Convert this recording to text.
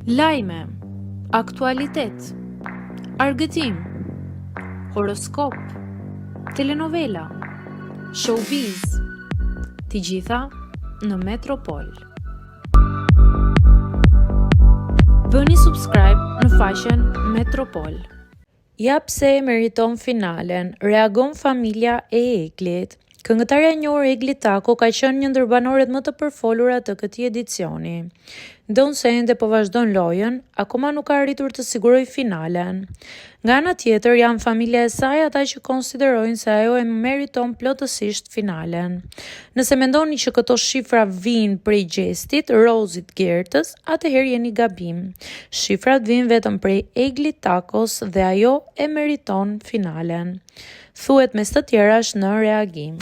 Lajme, aktualitet, argëtim, horoskop, telenovela, showbiz, të gjitha në Metropol. Bëni subscribe në faqen Metropol. Ja pse e meriton finalen, reagon familja e Eglit. Këngëtarja e njohur Egli Tako ka qenë një ndër banorët më të përfolura të këtij edicioni. Ndonse ende po vazhdon lojën, akoma nuk ka arritur të sigurojë finalen. Nga ana tjetër, janë familja e saj ata që konsiderojnë se ajo e meriton plotësisht finalen. Nëse mendoni që këto shifra vijnë prej gjestit Rozit Gertës, atëherë jeni gabim. Shifrat vijnë vetëm prej Egli Takos dhe ajo e meriton finalen. Thuhet mes të tjerash në reagim.